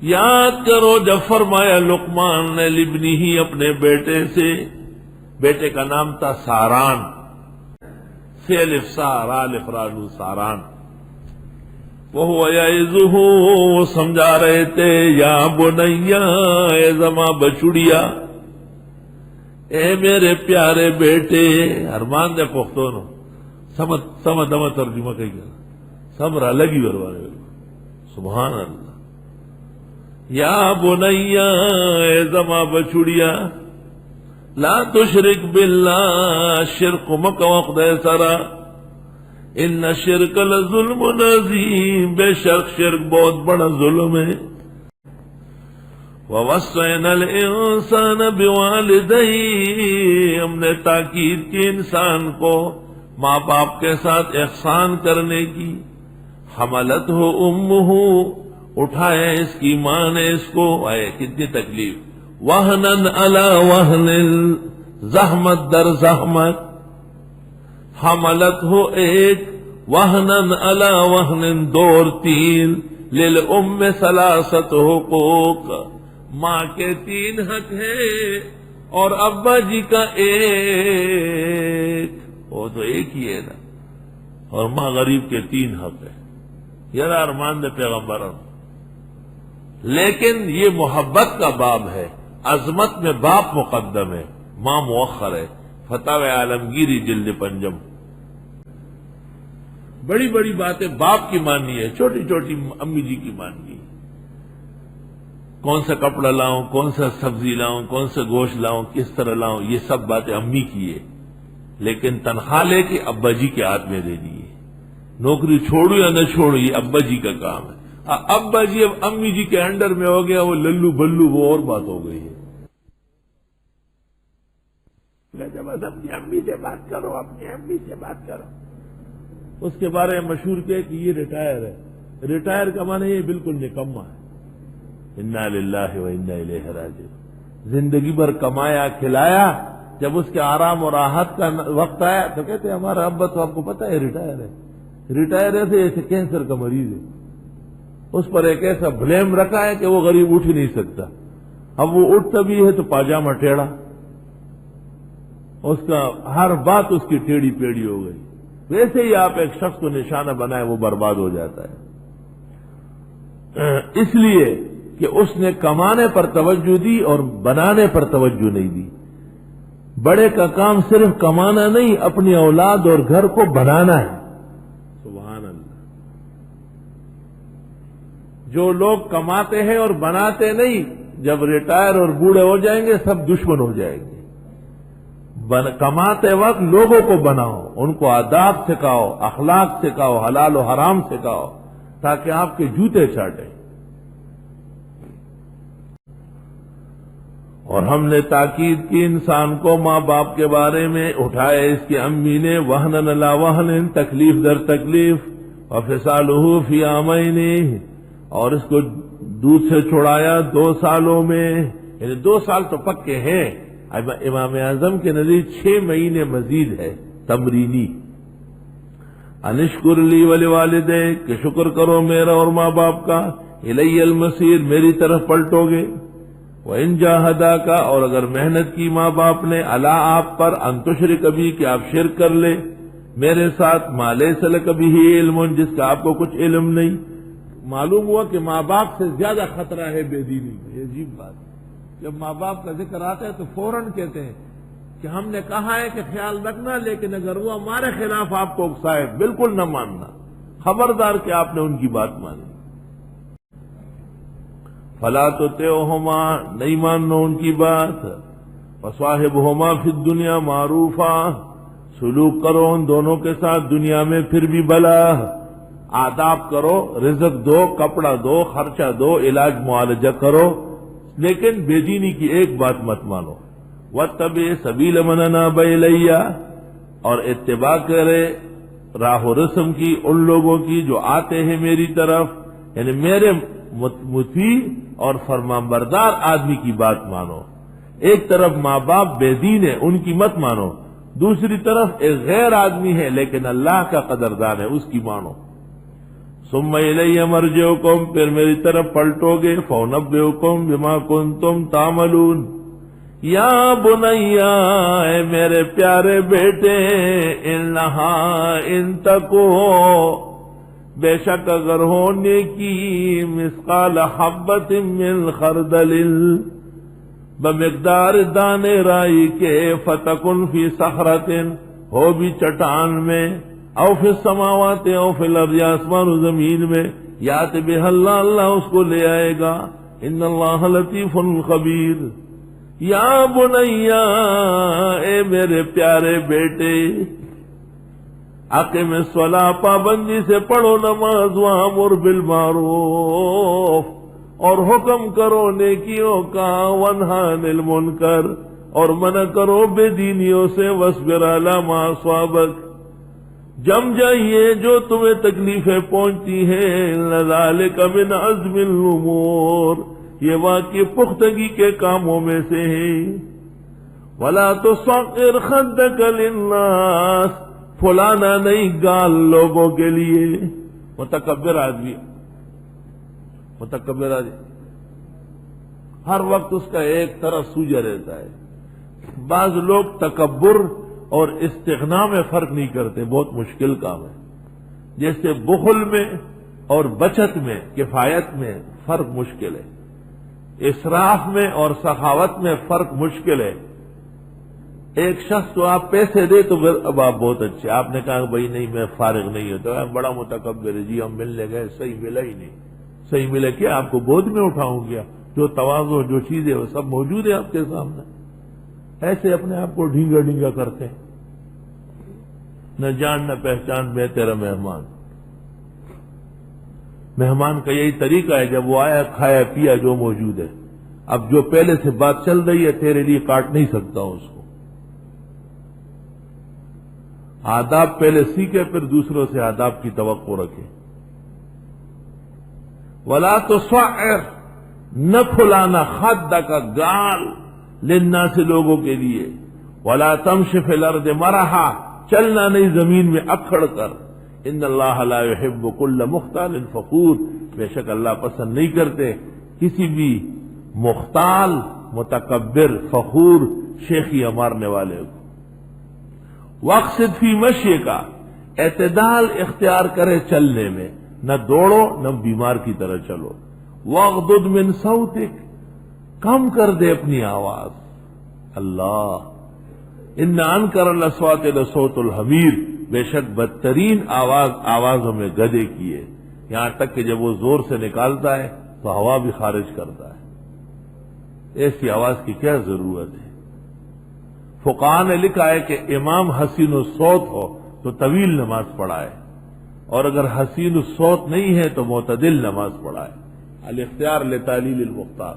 یاد کرو جب فرمایا لقمان نے لابنہ ہی اپنے بیٹے سے، بیٹے کا نام تھا ساران، سیلف سار الف رالو ساران، وہ یعظہ، وہ سمجھا رہے تھے، یا بنیا، اے زما بچڑیا، اے میرے پیارے بیٹے، ارمان دے پختو نو سمد دم ترجمہ کہی گیا، سمرا لگی بروانے، سبحان اللہ، یا بنیا، اے زما بچڑیا، لا تشرک باللہ، شرک مکو خدای سرا، ان شرک لظلم عظیم، بے شک شرک بہت بڑا ظلم ہے، ووصینا الانسان بوالدیہ، ہم نے تاکید کی انسان کو ماں باپ کے ساتھ احسان کرنے کی، حملتہ امہ، اٹھایا اس کی ماں نے اس کو، آئے کتنی تکلیف، وہنن علی وہن، زحمت در زحمت، حملتہ ایک، وہنن علی وہن دو اور تین، للام ثلاثۃ حقوق، ماں کے تین حق ہیں اور ابا جی کا ایک، وہ تو ایک ہی ہے نا، اور ماں غریب کے تین حق ہے، یہ ارمان دے پیغمبران، لیکن یہ محبت کا باب ہے، عظمت میں باپ مقدم ہے، ماں مؤخر ہے، فتاوی عالمگیری جلد پنجم۔ بڑی بڑی باتیں باپ کی ماننی ہے، چھوٹی چھوٹی امی جی کی ماننی ہے، کون سا کپڑا لاؤں، کون سا سبزی لاؤں، کون سا گوشت لاؤں، کس طرح لاؤں، یہ سب باتیں امی کی ہے، لیکن تنخواہ لے کے ابا جی کے ہاتھ میں دے دیے، نوکری چھوڑو یا نہ چھوڑو یہ ابا جی کا کام ہے، ابا جی اب امی جی کے انڈر میں ہو گیا، وہ للو بلو، وہ اور بات ہو گئی ہے، جب اپنی امی سے بات کرو، اپنی امی سے بات کرو، اس کے بارے میں مشہور کہ یہ ریٹائر ہے، ریٹائر کا معنی یہ بالکل نکما ہے، انا للہ و انا الیہ راجعون، زندگی بھر کمایا کھلایا، جب اس کے آرام اور راحت کا وقت آیا تو کہتے ہیں ہمارا ابا تو آپ کو پتا ہے ریٹائر ہے، ریٹائر ایسے کینسر کا مریض ہے، اس پر ایک ایسا بلیم رکھا ہے کہ وہ غریب اٹھ ہی نہیں سکتا، اب وہ اٹھتا بھی ہے تو پاجامہ ٹیڑھا، اس کا ہر بات اس کی ٹیڑھی پیڑھی ہو گئی، ویسے ہی آپ ایک شخص کو نشانہ بنائے وہ برباد ہو جاتا ہے، اس لیے کہ اس نے کمانے پر توجہ دی اور بنانے پر توجہ نہیں دی، بڑے کا کام صرف کمانا نہیں، اپنی اولاد اور گھر کو بنانا ہے، سبحان اللہ، جو لوگ کماتے ہیں اور بناتے نہیں، جب ریٹائر اور بوڑھے ہو جائیں گے سب دشمن ہو جائیں گے، کماتے وقت لوگوں کو بناؤ، ان کو آداب سکھاؤ، اخلاق سکھاؤ، حلال و حرام سکھاؤ، تاکہ آپ کے جوتے چاٹیں، اور ہم نے تاکید کی انسان کو ماں باپ کے بارے میں، اٹھائے اس کی امی نے، وہنن علی وہن، تکلیف در تکلیف، وفصالہ فی عامین، اور اس کو دودھ سے چھڑایا 2 سالوں میں، یعنی 2 سال تو پکے ہیں، امام اعظم کے نزدیک 6 مہینے مزید ہے تمرینی، انشکر لی ولوالدیک، کہ شکر کرو میرا اور ماں باپ کا، الی المصیر، میری طرف پلٹو گے، وَإِن جَاهَدَاكَ، اور اگر محنت کی ماں باپ نے، عَلَىٰ آپ پر، أَن تُشْرِكَ بِي، کہ آپ شرک کر لے میرے ساتھ، مَا لَيْسَ لَكَ بِهِ عِلْمٌ، جس کا آپ کو کچھ علم نہیں، معلوم ہوا کہ ماں باپ سے زیادہ خطرہ ہے بے دینی میں، یہ عجیب بات ہے، جب ماں باپ کا ذکر آتا ہے تو فوراً کہتے ہیں کہ ہم نے کہا ہے کہ خیال رکھنا، لیکن اگر وہ ہمارے خلاف آپ کو اکسائے بالکل نہ ماننا، خبردار کہ آپ نے ان کی بات مانی، فلا تطعهما، نہیں ماننا ان کی بات، وصاحبهما فی الدنیا معروفا، سلوک کرو ان دونوں کے ساتھ دنیا میں پھر بھی بھلا، آداب کرو، رزق دو، کپڑا دو، خرچہ دو، علاج معالجہ کرو، لیکن بے دینی کی ایک بات مت مانو، واتبع سبیل من اناب الی، اور اتباع کرے راہ و رسم کی ان لوگوں کی جو آتے ہیں میری طرف، یعنی میرے مطیع اور فرمانبردار آدمی کی بات مانو، ایک طرف ماں باپ بے دین ہے ان کی مت مانو، دوسری طرف ایک غیر آدمی ہے لیکن اللہ کا قدردان ہے اس کی مانو، ثم الی مرجعکم، پھر میری طرف پلٹو گے، فانبئکم بما کنتم تعملون۔ یا بنیا، اے میرے پیارے بیٹے، انہا ان تکو، بے شک اگر ہونے کی، مثقال حبۃ من خردل، بمقدار دانے رائی کے، فتکن فی صخرۃ، ہو بھی چٹان میں، او فی السماوات او فی الارض، آسمان و زمین میں، یات بہ اللہ، اللہ اس کو لے آئے گا، ان اللہ لطیف خبیر۔ یا بنیا، اے میرے پیارے بیٹے، اقیم الصلاۃ، پابندی سے پڑھو نماز، وامر بالمعروف، اور حکم کرو نیکیوں کا، ونہا عن المنکر، اور منع کرو بے دینیوں سے، واصبر علی ما اصابک، جم جائیے جو تمہیں تکلیفیں پہنچتی ہیں، ذالک من عزم الامور، یہ واقعی پختگی کے کاموں میں سے ہے۔ ولا تصغر خدک للناس، پھلانا نہیں گال لوگوں کے لیے۔ متکبر آدمی ہر وقت اس کا ایک طرف سوجا رہتا ہے۔ بعض لوگ تکبر اور استغنا میں فرق نہیں کرتے، بہت مشکل کام ہے۔ جیسے بخل میں اور بچت میں، کفایت میں فرق مشکل ہے، اسراف میں اور سخاوت میں فرق مشکل ہے۔ ایک شخص کو آپ پیسے دے تو اب آپ بہت اچھے، آپ نے کہا بھائی نہیں میں فارغ نہیں ہوتا، بڑا متکبر ہے، جی ہم ملنے گئے صحیح ملا ہی نہیں، صحیح ملا کیا آپ کو گود میں اٹھاؤں گیا، جو تواضع جو چیزیں وہ سب موجود ہے آپ کے سامنے، ایسے اپنے آپ کو ڈھینگا ڈھینگا کرتے ہیں، نہ جان نہ پہچان، میں تیرا مہمان۔ مہمان کا یہی طریقہ ہے، جب وہ آیا کھایا پیا جو موجود ہے، اب جو پہلے سے بات چل رہی ہے تیرے لیے کاٹ نہیں سکتا ہوں اس کو۔ آداب پہلے سیکھے، پھر دوسروں سے آداب کی توقع رکھے۔ ولا تصعر، نہ پھلانا، خدک کا گال، للناس، لوگوں کے لیے، ولا تمشی فی الارض مرحا، چلنا نہیں زمین میں اکھڑ کر، ان اللہ لا يحب كل مختال فخور، بے شک اللہ پسند نہیں کرتے کسی بھی مختال، متکبر، فخور، شیخیاں مارنے والے کو۔ واقصد فی مشی کا، اعتدال اختیار کرے چلنے میں، نہ دوڑو نہ بیمار کی طرح چلو۔ واغضض من صوتک، کم کر دے اپنی آواز۔ اللہ، ان انکر الاصوات لصوت الحمیر، بے شک بدترین آوازوں میں گدھے کی ہے، یہاں تک کہ جب وہ زور سے نکالتا ہے تو ہوا بھی خارج کرتا ہے، ایسی آواز کی کیا ضرورت ہے۔ فقہاء نے لکھا ہے کہ امام حسین الصوت ہو تو طویل نماز پڑھائے، اور اگر حسین الصوت نہیں ہے تو معتدل نماز پڑھائے۔ الاختیار لتعلیل المختار۔